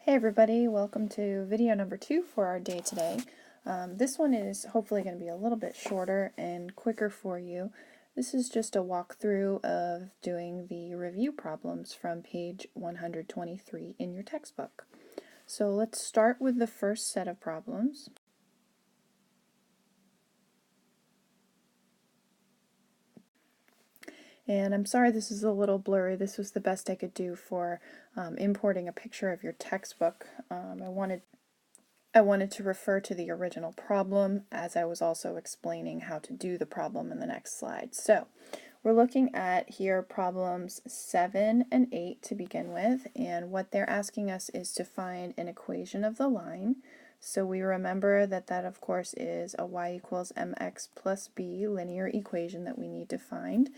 Hey everybody, welcome to video number 2 for our day today. This one is hopefully going to be a little bit shorter and quicker for you. This is just a walkthrough of doing the review problems from page 123 in your textbook. So let's start with the first set of problems. And I'm sorry this is a little blurry. This was the best I could do for importing a picture of your textbook. I wanted to refer to the original problem as I was also explaining how to do the problem in the next slide. So we're looking at here problems 7 and 8 to begin with, and what they're asking us is to find an equation of the line. So we remember that of course is a y equals mx plus b linear equation that we need to find.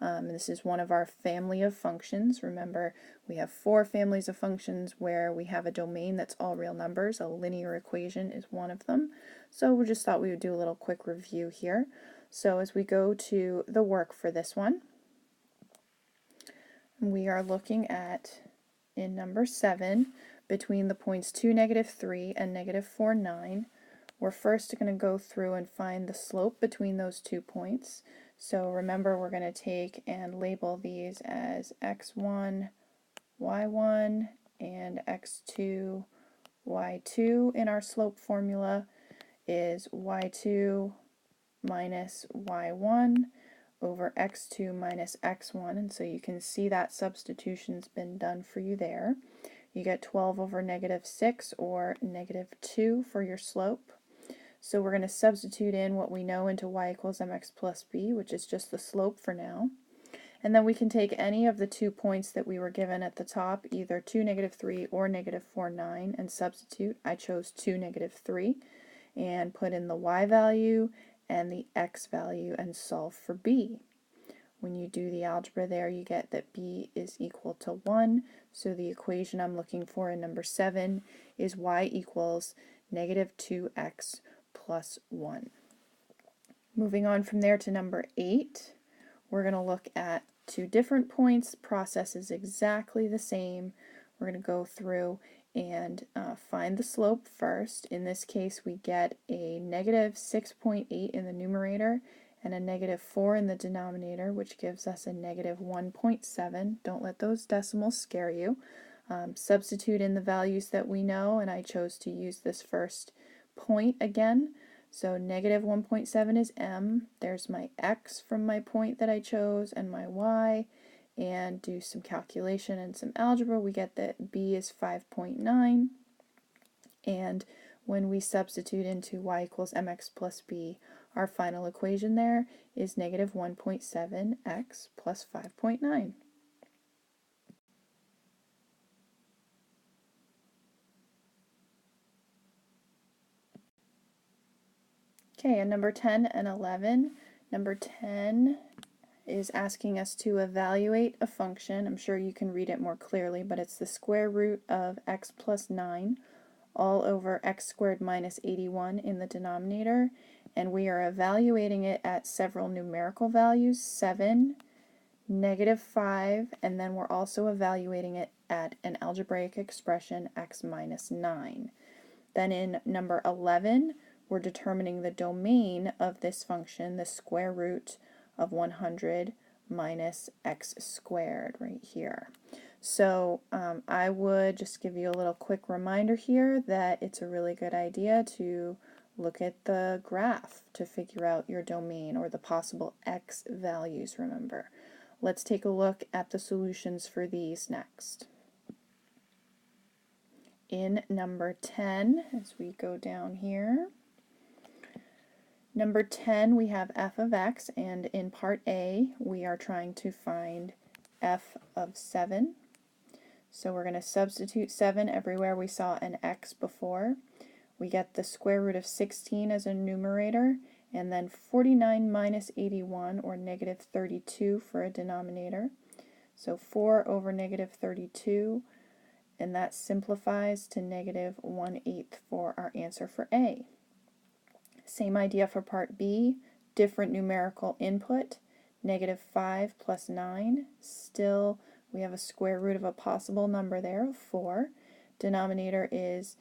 This is one of our family of functions. Remember, we have 4 families of functions where we have a domain that's all real numbers. A linear equation is one of them. So we just thought we would do a little quick review here. So as we go to the work for this one, we are looking at, in number 7, between the points 2, -3 and -4, 9. We're first going to go through and find the slope between those 2 points. So remember, we're going to take and label these as x1, y1, and x2, y2. In our slope formula is y2 minus y1 over x2 minus x1, and so you can see that substitution's been done for you there. You get 12 over -6 or -2 for your slope. So we're going to substitute in what we know into y equals mx plus b, which is just the slope for now. And then we can take any of the 2 points that we were given at the top, either 2, -3 or -4, 9, and substitute. I chose 2, -3, and put in the y value and the x value and solve for b. When you do the algebra there, you get that b is equal to 1, so the equation I'm looking for in number 7 is y equals -2x plus 1. Moving on from there to number 8, we're going to look at 2 different points. Process is exactly the same. We're going to go through and find the slope first. In this case, we get a -6.8 in the numerator and a -4 in the denominator, which gives us a -1.7. Don't let those decimals scare you. Substitute in the values that we know, and I chose to use this first point again. So -1.7 is m. There's my x from my point that I chose and my y. And do some calculation and some algebra, we get that b is 5.9. And when we substitute into y equals mx plus b, our final equation there is -1.7x plus 5.9. Okay, and number 10 and 11. Number 10 is asking us to evaluate a function. I'm sure you can read it more clearly, but it's the square root of x plus 9 all over x squared minus 81 in the denominator, and we are evaluating it at several numerical values, 7, -5, and then we're also evaluating it at an algebraic expression, x minus 9. Then in number 11, we're determining the domain of this function, the square root of 100 minus x squared right here. So I would just give you a little quick reminder here that it's a really good idea to look at the graph to figure out your domain or the possible x values, remember. Let's take a look at the solutions for these next. In number 10, as we go down here, number 10, we have f of x, and in part A, we are trying to find f of 7. So we're going to substitute 7 everywhere we saw an x before. We get the square root of 16 as a numerator, and then 49 minus 81, or -32 for a denominator. So 4 over -32, and that simplifies to -1/8 for our answer for A. Same idea for part B, different numerical input, -5 plus 9, still we have a square root of a possible number there of 4. Denominator is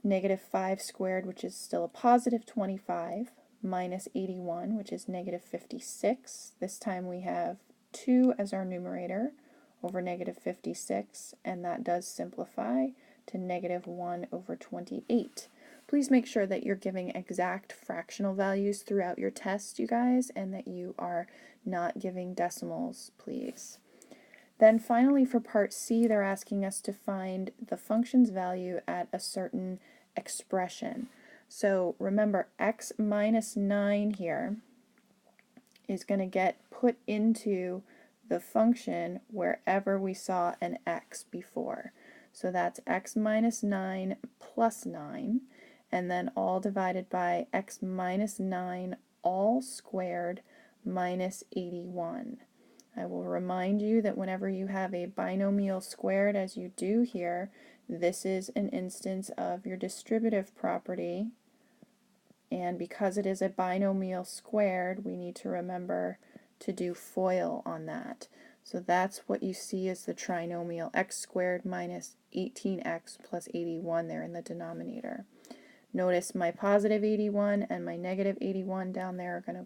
negative 5 squared, which is still a positive 25, minus 81, which is negative 56. This time we have 2 as our numerator over negative 56, and that does simplify to negative 1 over 28. Please make sure that you're giving exact fractional values throughout your test, you guys, and that you are not giving decimals, please. Then finally for part C, they're asking us to find the function's value at a certain expression. So remember, x minus 9 here is going to get put into the function wherever we saw an x before. So that's x minus 9 plus 9, and then all divided by x minus 9 all squared minus 81. I will remind you that whenever you have a binomial squared, as you do here, this is an instance of your distributive property, and because it is a binomial squared, we need to remember to do FOIL on that. So that's what you see as the trinomial, x squared minus 18x plus 81 there in the denominator. Notice my positive 81 and my negative 81 down there are going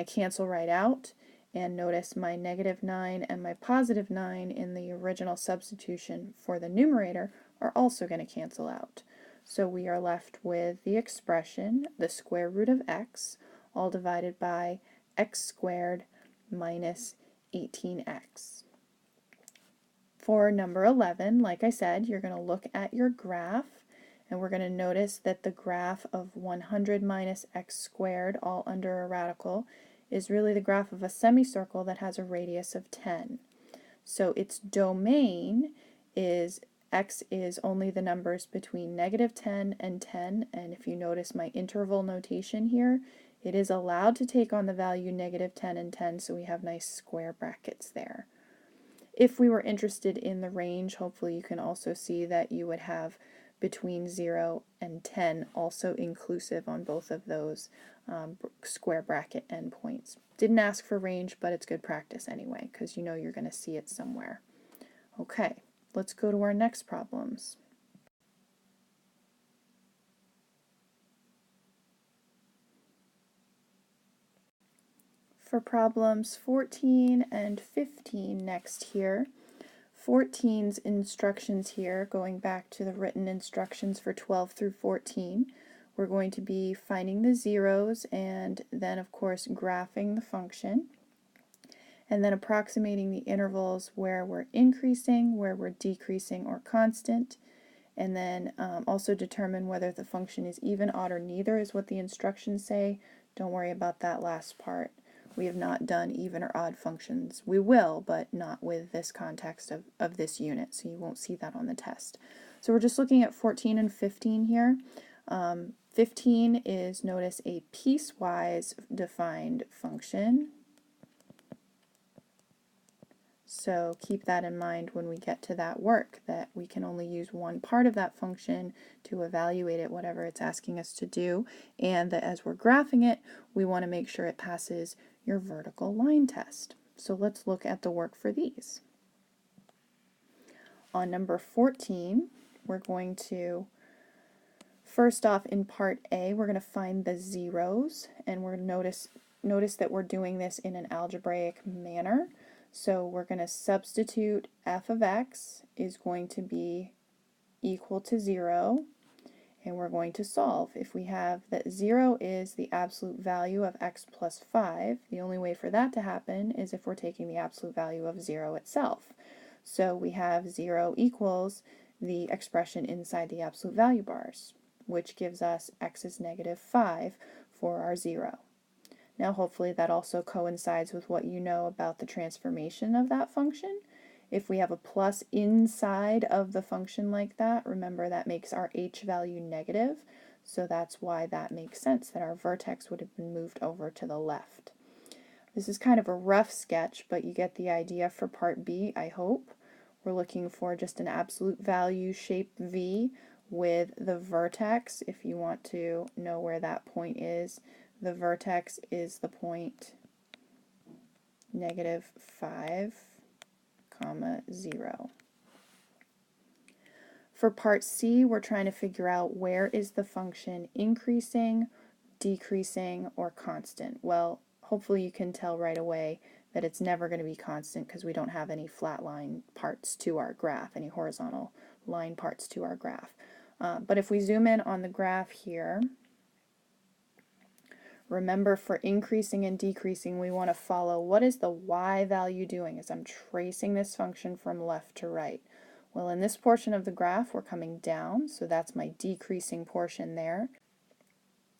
to cancel right out. And notice my negative 9 and my positive 9 in the original substitution for the numerator are also going to cancel out. So we are left with the expression, the square root of x, all divided by x squared minus 18x. For number 11, like I said, you're going to look at your graph, and we're going to notice that the graph of 100 minus x squared, all under a radical, is really the graph of a semicircle that has a radius of 10. So its domain is x is only the numbers between negative 10 and 10, and if you notice my interval notation here, it is allowed to take on the value negative 10 and 10, so we have nice square brackets there. If we were interested in the range, hopefully you can also see that you would have between 0 and 10 also inclusive on both of those square bracket endpoints. Didn't ask for range, but it's good practice anyway, because you know you're going to see it somewhere. Okay, let's go to our next problems. For problems 14 and 15 next here, 14's instructions here, going back to the written instructions for 12 through 14, we're going to be finding the zeros and then of course graphing the function, and then approximating the intervals where we're increasing, where we're decreasing or constant, and then also determine whether the function is even, odd, or neither is what the instructions say. Don't worry about that last part. We have not done even or odd functions. We will, but not with this context of this unit, so you won't see that on the test. So we're just looking at 14 and 15 here. 15 is, notice, a piecewise defined function. So keep that in mind when we get to that work, that we can only use one part of that function to evaluate it, whatever it's asking us to do, and that as we're graphing it, we want to make sure it passes your vertical line test. So let's look at the work for these. On number 14, we're going to, first off in part A, we're going to find the zeros, and we're notice that we're doing this in an algebraic manner. So we're going to substitute f of x is going to be equal to 0, and we're going to solve. If we have that 0 is the absolute value of x plus 5, the only way for that to happen is if we're taking the absolute value of 0 itself. So we have 0 equals the expression inside the absolute value bars, which gives us x is negative 5 for our 0. Now hopefully that also coincides with what you know about the transformation of that function. If we have a plus inside of the function like that, remember that makes our h value negative, so that's why that makes sense, that our vertex would have been moved over to the left. This is kind of a rough sketch, but you get the idea for part B, I hope. We're looking for just an absolute value shape V with the vertex, if you want to know where that point is. The vertex is the point negative 5, 0. For part C, we're trying to figure out where is the function increasing, decreasing, or constant. Well, hopefully you can tell right away that it's never going to be constant because we don't have any flat line parts to our graph, any horizontal line parts to our graph. But if we zoom in on the graph here, remember for increasing and decreasing, we want to follow what is the y value doing as I'm tracing this function from left to right. Well, in this portion of the graph, we're coming down, so that's my decreasing portion there.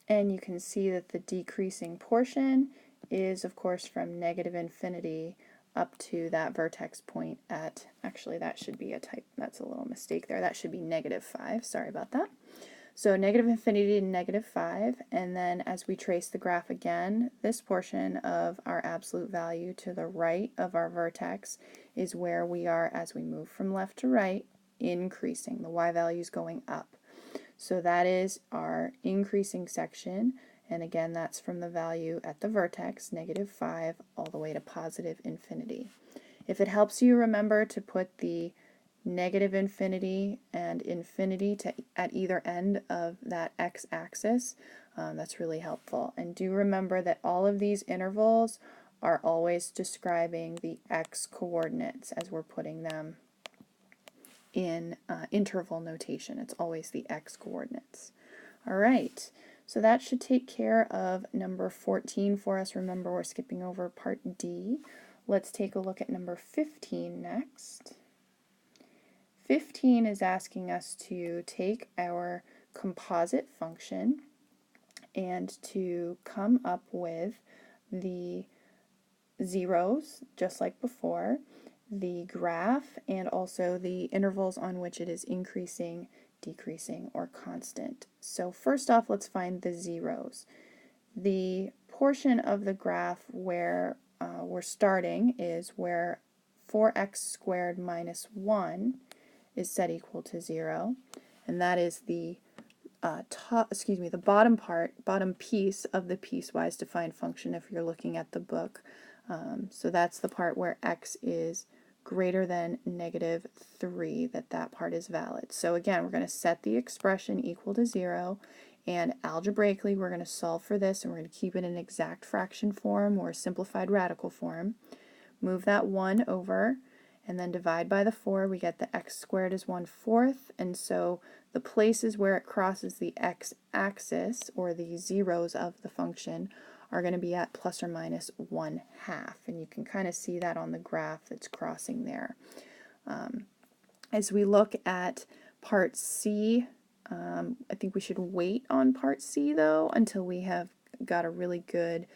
And you can see that the decreasing portion is, of course, from negative infinity up to that vertex point at, actually that should be a type, that's a little mistake there, that should be -5, sorry about that. So negative infinity to -5, and then as we trace the graph again, this portion of our absolute value to the right of our vertex is where we are as we move from left to right, increasing. The y value is going up. So that is our increasing section, and again that's from the value at the vertex, -5, all the way to positive infinity. If it helps you remember to put the negative infinity and infinity at either end of that x-axis, that's really helpful. And do remember that all of these intervals are always describing the x coordinates as we're putting them in interval notation. It's always the x coordinates. All right, so that should take care of number 14 for us. Remember, we're skipping over part D. Let's take a look at number 15 next. 15 is asking us to take our composite function and to come up with the zeros, just like before, the graph, and also the intervals on which it is increasing, decreasing, or constant. So first off, let's find the zeros. The portion of the graph where we're starting is where 4x squared minus 1 is set equal to 0, and that is the the bottom piece of the piecewise defined function if you're looking at the book. So that's the part where x is greater than -3, that part is valid. So again, we're going to set the expression equal to 0, and algebraically we're going to solve for this, and we're going to keep it in exact fraction form or simplified radical form. Move that 1 over, and then divide by the 4, we get the x squared is 1/4, and so the places where it crosses the x-axis, or the zeros of the function, are going to be at plus or minus 1/2, and you can kind of see that on the graph that's crossing there. As we look at part C, I think we should wait on part C though until we have got a really good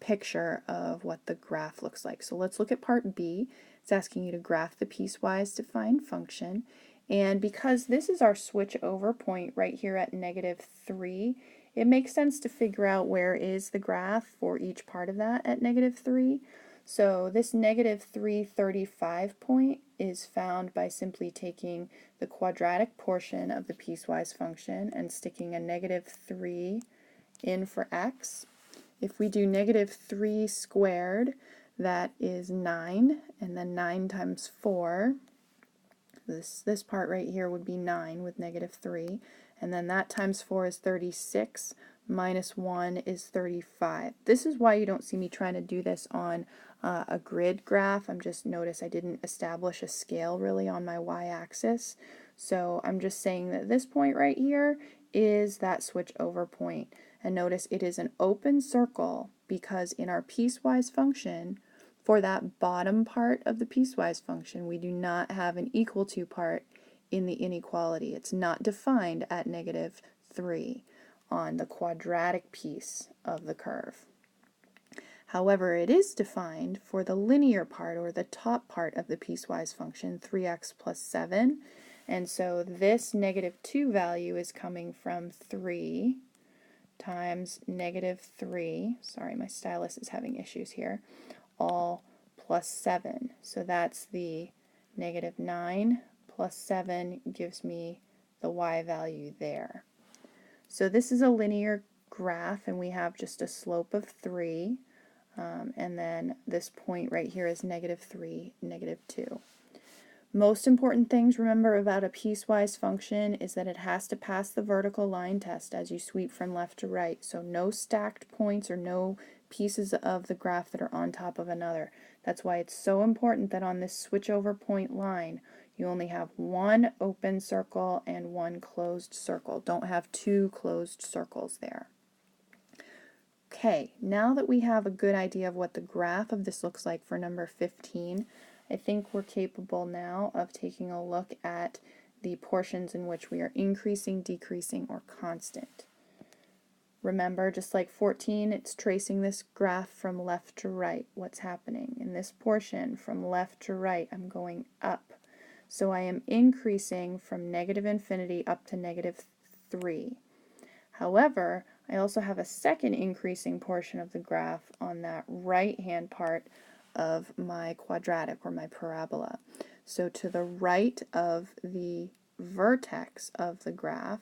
picture of what the graph looks like. So let's look at part B. It's asking you to graph the piecewise defined function, and because this is our switch over point right here at -3, it makes sense to figure out where is the graph for each part of that at -3. So this -335 point is found by simply taking the quadratic portion of the piecewise function and sticking a -3 in for x. If we do -3 squared, that is 9, and then 9 times 4, this part right here would be 9 with -3, and then that times 4 is 36, minus 1 is 35. This is why you don't see me trying to do this on a grid graph. Notice I didn't establish a scale really on my y-axis, so I'm just saying that this point right here is that switch over point. And notice it is an open circle because in our piecewise function, for that bottom part of the piecewise function, we do not have an equal to part in the inequality. It's not defined at -3 on the quadratic piece of the curve. However, it is defined for the linear part, or the top part of the piecewise function, 3x plus 7. And so this -2 value is coming from 3 times -3, sorry, my stylus is having issues here, all plus 7. So that's the -9 plus 7 gives me the y value there. So this is a linear graph, and we have just a slope of 3, and then this point right here is -3, -2. Most important things remember about a piecewise function is that it has to pass the vertical line test as you sweep from left to right. So no stacked points or no pieces of the graph that are on top of another. That's why it's so important that on this switchover point line you only have one open circle and one closed circle. Don't have two closed circles there. Okay, now that we have a good idea of what the graph of this looks like for number 15, I think we're capable now of taking a look at the portions in which we are increasing, decreasing, or constant. Remember, just like 14, it's tracing this graph from left to right. What's happening? In this portion, from left to right, I'm going up. So I am increasing from negative infinity up to negative 3. However, I also have a second increasing portion of the graph on that right-hand part of my quadratic or my parabola. So to the right of the vertex of the graph,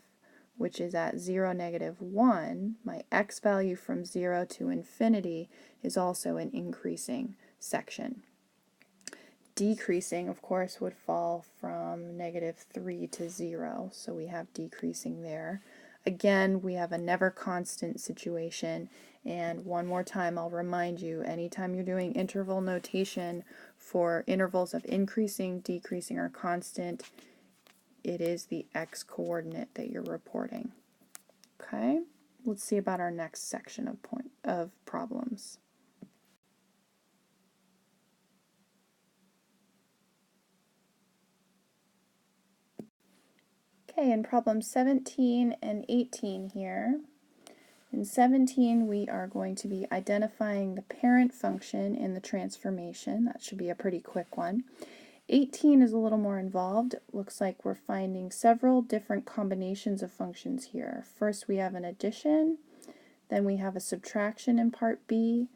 which is at 0, -1, my x value from 0 to infinity is also an increasing section. Decreasing, of course, would fall from -3 to 0, so we have decreasing there. Again, we have a never constant situation, and one more time I'll remind you, anytime you're doing interval notation for intervals of increasing, decreasing, or constant, it is the x coordinate that you're reporting. Okay, let's see about our next section of problems. Okay, in problem 17 and 18 here, in 17 we are going to be identifying the parent function in the transformation. That should be a pretty quick one. 18 is a little more involved. It looks like we're finding several different combinations of functions here. First we have an addition, then we have a subtraction in part B,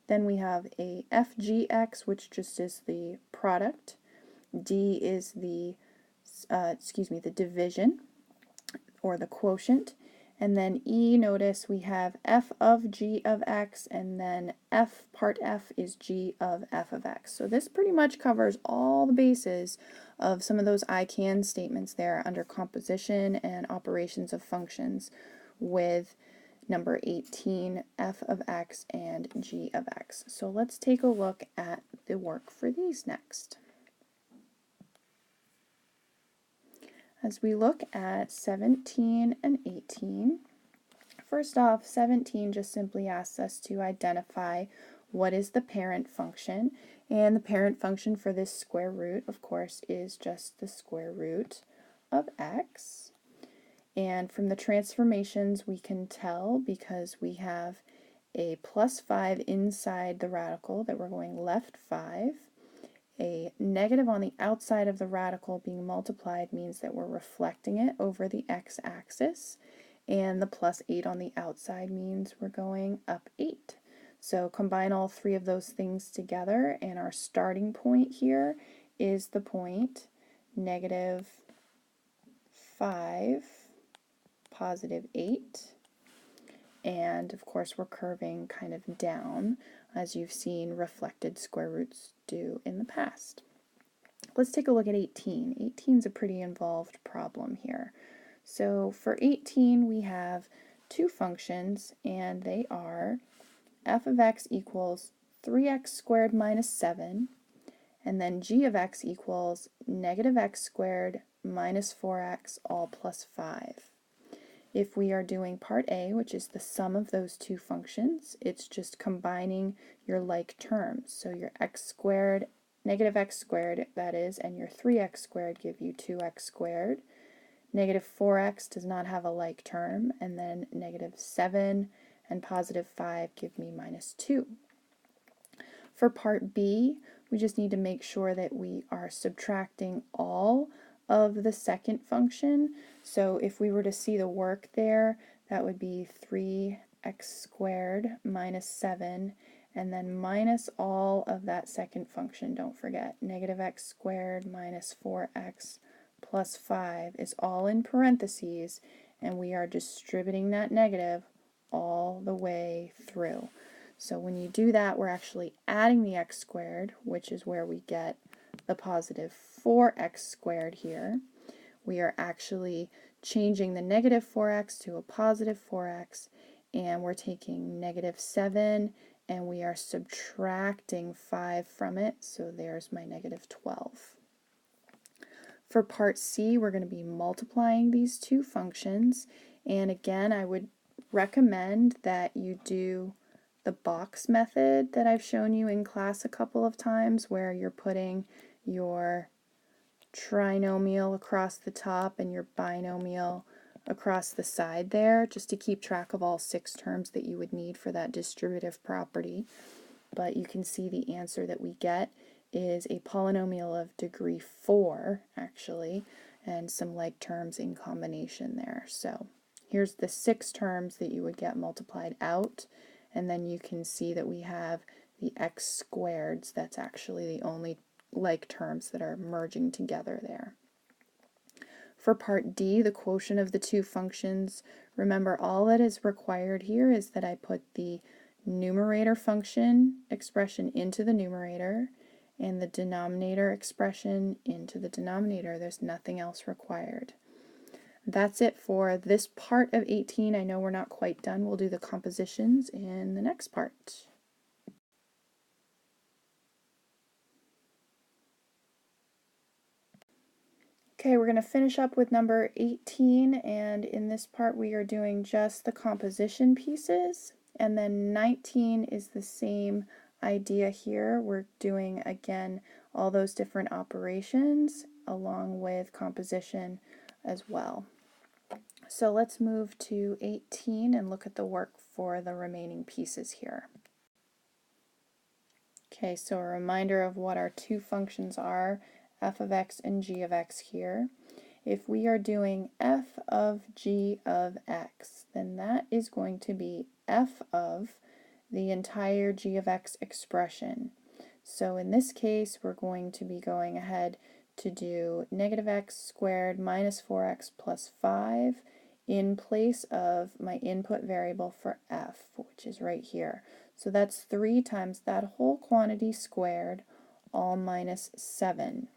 then we have a FGX, which just is the product. D is the the division or the quotient, and then E, notice we have f of g of x, and then part f is g of f of x. So this pretty much covers all the bases of some of those I can statements there under composition and operations of functions with number 18, f of x and g of x. So let's take a look at the work for these next. As we look at 17 and 18, first off, 17 just simply asks us to identify what is the parent function, and the parent function for this square root, of course, is just the square root of x. And from the transformations we can tell, because we have a +5 inside the radical, that we're going left 5. A negative on the outside of the radical being multiplied means that we're reflecting it over the x-axis, and the +8 on the outside means we're going up 8. So combine all three of those things together, and our starting point here is the point -5, +8, and of course we're curving kind of down, as you've seen reflected square roots do in the past. Let's take a look at 18. 18 is a pretty involved problem here. So for 18 we have two functions, and they are f of x equals 3x squared minus 7, and then g of x equals -x squared minus 4x all plus 5. If we are doing part A, which is the sum of those two functions, it's just combining your like terms. So your x squared, -x squared, that is, and your 3x squared give you 2x squared. -4x does not have a like term, and then -7 and +5 give me -2. For part B, we just need to make sure that we are subtracting all of the second function. So if we were to see the work there, that would be 3x squared minus 7, and then minus all of that second function. Don't forget, -x squared minus 4x plus 5 is all in parentheses, and we are distributing that negative all the way through. So when you do that, we're actually adding the x squared, which is where we get the positive 4x squared here. We are actually changing the negative 4x to a positive 4x, and we're taking negative 7 and we are subtracting 5 from it, so there's my negative 12. For part C, we're going to be multiplying these two functions, and again, I would recommend that you do the box method that I've shown you in class a couple of times, where you're putting your trinomial across the top and your binomial across the side there, just to keep track of all 6 terms that you would need for that distributive property. But you can see the answer that we get is a polynomial of degree 4, actually, and some like terms in combination there. So here's the 6 terms that you would get multiplied out, and then you can see that we have the x squareds. That's actually the only like terms that are merging together there. For part D, the quotient of the two functions, remember all that is required here is that I put the numerator function expression into the numerator and the denominator expression into the denominator. There's nothing else required. That's it for this part of 18. I know we're not quite done. We'll do the compositions in the next part. Okay, we're going to finish up with number 18, and in this part we are doing just the composition pieces, and then 19 is the same idea here. We're doing again all those different operations along with composition as well. So let's move to 18 and look at the work for the remaining pieces here. Okay, so a reminder of what our two functions are, f of x and g of x here. If we are doing f of g of x, then that is going to be f of the entire g of x expression. So in this case, we're going to be going ahead to do negative x squared minus 4x plus 5 in place of my input variable for f, which is right here. So that's 3 times that whole quantity squared, all minus 7.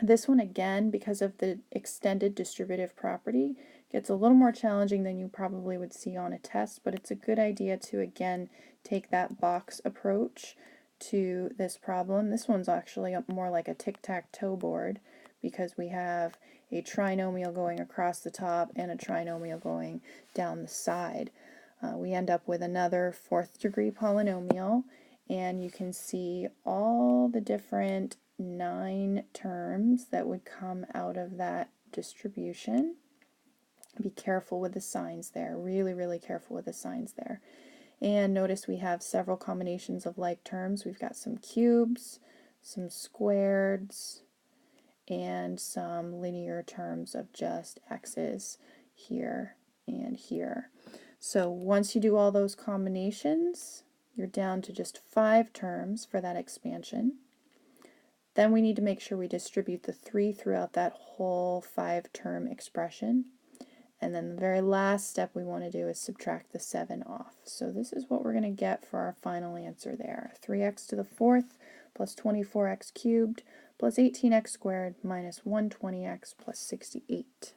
This one, again, because of the extended distributive property, gets a little more challenging than you probably would see on a test, but it's a good idea to, again, take that box approach to this problem. This one's actually more like a tic-tac-toe board because we have a trinomial going across the top and a trinomial going down the side. We end up with another 4th degree polynomial, and you can see all the different 9 terms that would come out of that distribution. Be careful with the signs there, really careful with the signs there. And notice we have several combinations of like terms. We've got some cubes, some squareds, and some linear terms of just x's here and here. So once you do all those combinations, you're down to just 5 terms for that expansion. Then we need to make sure we distribute the 3 throughout that whole 5-term expression. And then the very last step we want to do is subtract the 7 off. So this is what we're going to get for our final answer there. 3x to the 4th plus 24x cubed plus 18x squared minus 120x plus 68.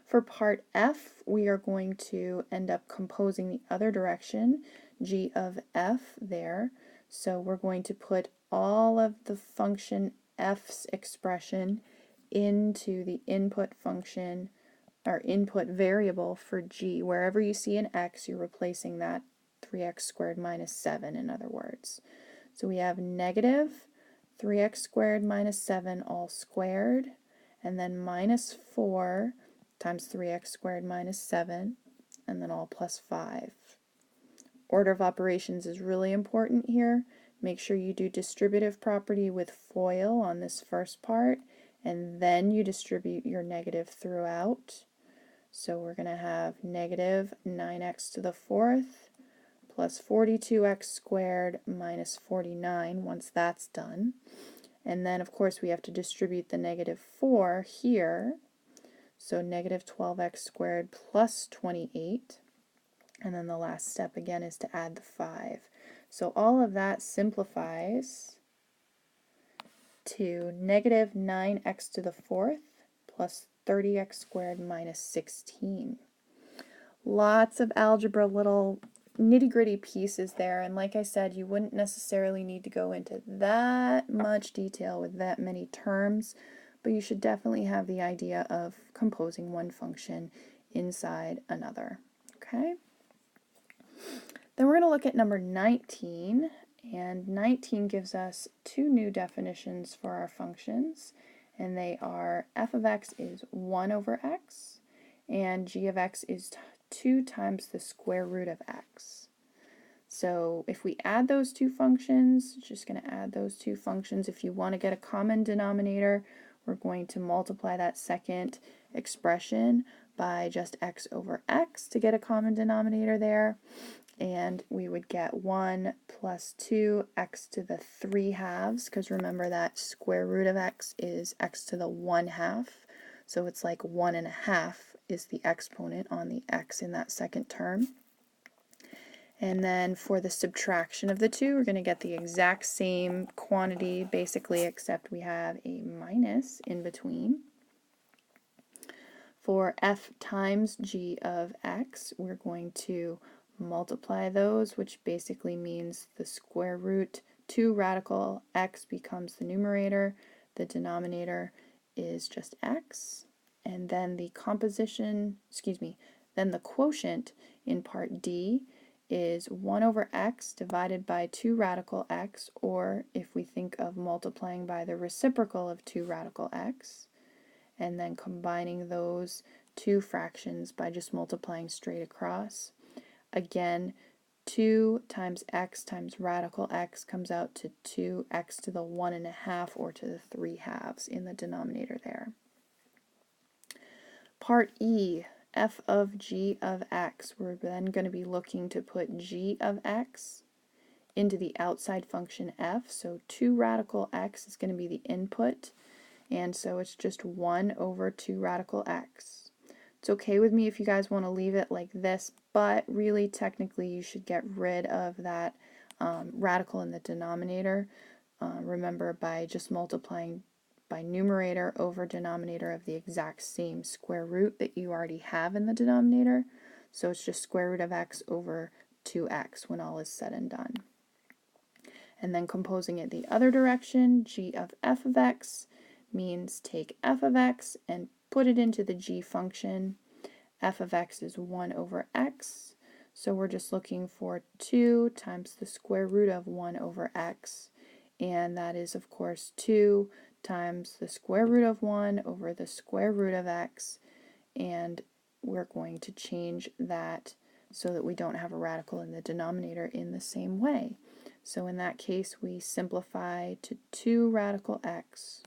For part F, we are going to end up composing the other direction, g of f there. So we're going to put all of the function f's expression into the input function, or input variable for g. Wherever you see an x, you're replacing that 3x squared minus 7, in other words. So we have negative 3x squared minus 7 all squared, and then minus 4 times 3x squared minus 7, and then all plus 5. Order of operations is really important here. Make sure you do distributive property with FOIL on this first part, and then you distribute your negative throughout. So we're going to have negative 9x to the 4th plus 42x squared minus 49 once that's done. And then, of course, we have to distribute the negative 4 here. So negative 12x squared plus 28. And then the last step, again, is to add the 5. So all of that simplifies to negative 9x to the fourth plus 30x squared minus 16. Lots of algebra, little nitty-gritty pieces there, and like I said, you wouldn't necessarily need to go into that much detail with that many terms, but you should definitely have the idea of composing one function inside another. Okay? Then we're going to look at number 19, and 19 gives us two new definitions for our functions, and they are f of x is 1 over x, and g of x is 2 times the square root of x. So if we add those two functions, just going to add those two functions. If you want to get a common denominator, we're going to multiply that second expression by just x over x to get a common denominator there. And we would get 1 plus 2x to the 3 halves, because remember that square root of x is x to the 1/2. So it's like 1.5 is the exponent on the x in that second term. And then for the subtraction of the two, we're going to get the exact same quantity basically, except we have a minus in between. For f times g of x, we're going to multiply those, which basically means the square root 2 radical x becomes the numerator, the denominator is just x, and then the then the quotient in part D is 1 over x divided by 2 radical x, or if we think of multiplying by the reciprocal of 2 radical x, and then combining those two fractions by just multiplying straight across. Again, 2 times x times radical x comes out to 2x to the 1.5 or to the 3 halves in the denominator there. Part E, f of g of x, we're then going to be looking to put g of x into the outside function f, so 2 radical x is going to be the input, and so it's just 1 over 2 radical x. It's okay with me if you guys want to leave it like this, but really technically you should get rid of that radical in the denominator. Remember, by just multiplying by numerator over denominator of the exact same square root that you already have in the denominator. So it's just square root of x over 2x when all is said and done. And then composing it the other direction, g of f of x means take f of x and put it into the g function. F of x is 1 over x, so we're just looking for 2 times the square root of 1 over x, and that is of course 2 times the square root of 1 over the square root of x, and we're going to change that so that we don't have a radical in the denominator in the same way. So in that case we simplify to 2 radical x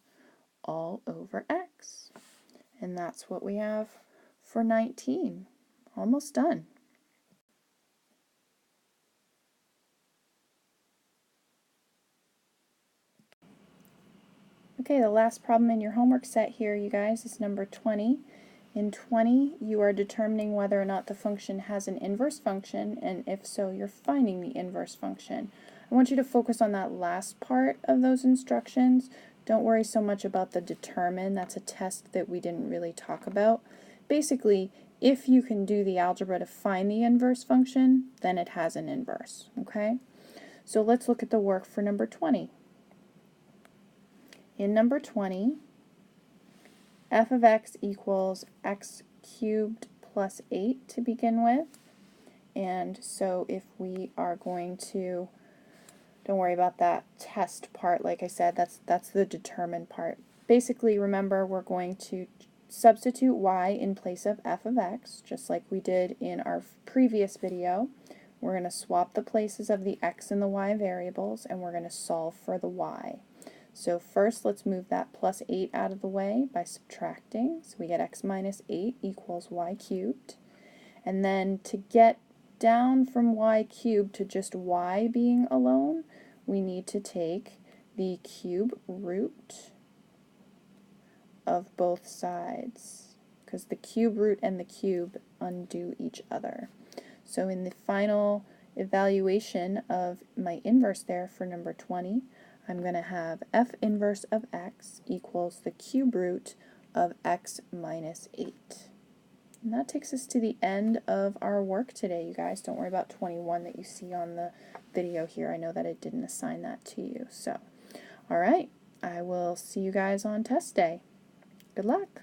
all over x. And that's what we have for 19. Almost done. Okay, the last problem in your homework set here, you guys, is number 20. In 20, you are determining whether or not the function has an inverse function, and if so, you're finding the inverse function. I want you to focus on that last part of those instructions. Don't worry so much about the determine. That's a test that we didn't really talk about. Basically, if you can do the algebra to find the inverse function, then it has an inverse, okay? So let's look at the work for number 20. In number 20, f of x equals x cubed plus 8 to begin with. And so if we are going to, don't worry about that test part, like I said, that's the determine part. Basically, remember, we're going to substitute y in place of f of x, just like we did in our previous video. We're going to swap the places of the x and the y variables, and we're going to solve for the y. So first, let's move that plus 8 out of the way by subtracting. So we get x minus 8 equals y cubed. And then to get down from y cubed to just y being alone, we need to take the cube root of both sides, because the cube root and the cube undo each other. So in the final evaluation of my inverse there for number 20, I'm going to have f inverse of x equals the cube root of x minus 8. And that takes us to the end of our work today, you guys. Don't worry about 21 that you see on the video here. I know that it didn't assign that to you. So, all right, I will see you guys on test day. Good luck.